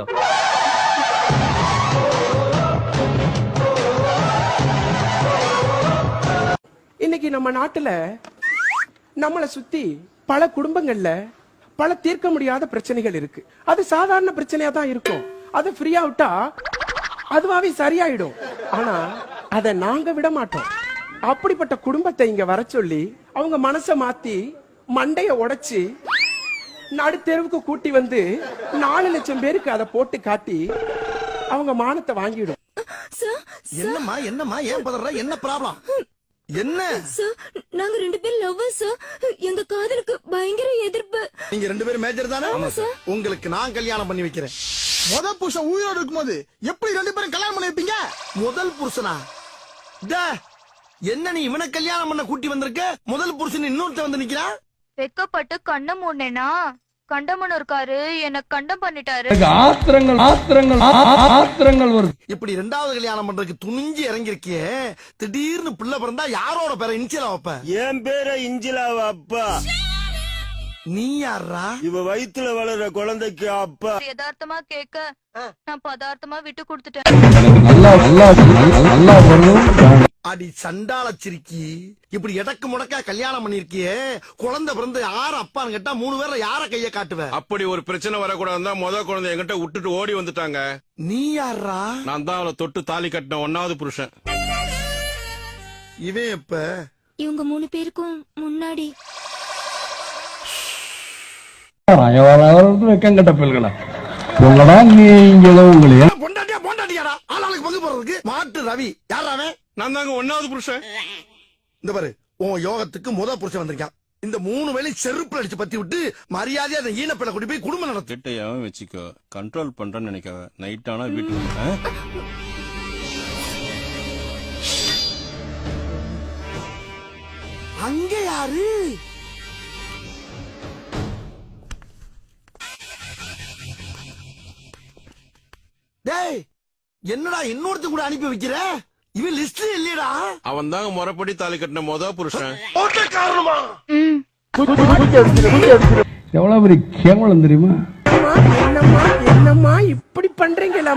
இருக்கட்டும். இன்னைக்கு நம்ம நாட்டுல நம்மளை சுத்தி பல குடும்பங்கள்ல பல தீர்க்க முடியாத பிரச்சனைகள் இருக்கு. அது சாதாரண பிரச்சனையா தான் இருக்கும். அது ஃப்ரீயா விட்டா அதுவாவே சரியாயிடும். ஆனா அதை நாங்க விட மாட்டோம். அப்படிப்பட்ட குடும்பத்தை இங்க வர சொல்லி அவங்க மனசை மாத்தி மண்டைய உடைச்சு நடு தெருவுக்கு கூட்டி வந்து 4 லட்சம் பேருக்கு அதை போட்டு காட்டி அவங்க மானத்தை வாங்கிடும். என்னம்மா என்னம்மா ஏன் பதற? என்ன ப்ராப்ளம்? என்ன சார், நாங்க 2 பேரும் லவ்வர்ஸ் சார். எங்க காதலுக்கு பயங்கர எதிர்ப்பு. நீங்க 2 பேரும் மேஜர் தானே? உங்களுக்கு நான் கல்யாணம் பண்ணி வைக்கிறேன். முதல் புருஷன் உயிரோடு இருக்கும்போது எப்படி 2 பேரும் கல்யாணம் பண்ணி வைப்பீங்க? முதல் புருஷனா? என்ன நீ இவனை கல்யாணம் பண்ண கூட்டி வந்திருக்க? முதல் புருஷன் இன்னொருத்த வந்து நிக்கிறா. வெக்கப்பட்டு கண்ண மூடனேனா கண்டமன் இருக்காரு, என்ன கண்டம் பண்ணிட்டாரு. ஆத்திரங்கள் வருது. இப்படி 2வது கல்யாணம் பண்றதுக்கு துணிஞ்சு இறங்கிருக்கியே, திடீர்னு பிள்ளை பிறந்தா யாரோட பேரை இன்சிலா வைப்ப? என் பேரை இஞ்சிலாவ அப்பா. நீ யாரா? இவ வயித்துல வளர்ற குழந்தைக்கு அப்பா. யதார்த்தமா கேட்க நான் பதார்த்தமா விட்டு கொடுத்துட்டேன். அடி சண்டால சிரிக்கி, இப்படி எடக்கு முடக்கா கல்யாணம் பண்ணிருக்கியே, குழந்தை பிறந்து யார அப்பான்னு கேட்டா 3 பேர்ல யார கைய காட்டுவ? அப்படி ஒரு பிரச்சனை வரக்கூடாதுதான் முதல் குழந்தை என்கிட்ட விட்டுட்டு ஓடி வந்துட்டாங்க. நீ யாரா? நான் தான் அவளை தொட்டு தாலி கட்டின 1வது புருஷன். இவன் எப்ப? இவங்க 3 பேருக்கும் முன்னாடி. வெக்கங்கட்ட பிள்ளைகளா உங்களடா நீ இங்க உங்களையா பொண்டாட்டியா பொண்டாட்டியாடா ஆளாளுக்கு பங்கு போறதுக்கு. மாட்டு ரவி யாராவே? நான் தாங்க 1வது புருஷன். இந்த பாரு, உன் யோகத்துக்கு முதல் புருஷன் வந்திருக்கான். இந்த 3 வேளை செருப்பு அடிச்சு பத்தி விட்டு மரியாதையா அந்த ஈனப்பிள்ளை கூட்டி போய் குடும்பம் நடத்து. கிட்டையாவும் வச்சுக்கோ, கண்ட்ரோல் பண்றேன்னு நினைக்காத. நைட் ஆனா வீட்டுக்கு அங்க யாரு? டேய், என்னடா இன்னொருத்த கூட அனுப்பி வைக்கிற? இவன் லிஸ்ட்ல இல்லையடா. அவன் தாங்க முறைப்படி தாலி கட்டின முதல் புருஷன். காரணமா? எவ்வளவு பெரிய கேவலம் தெரியுமா? என்னம்மா இப்படி பண்றீங்களா?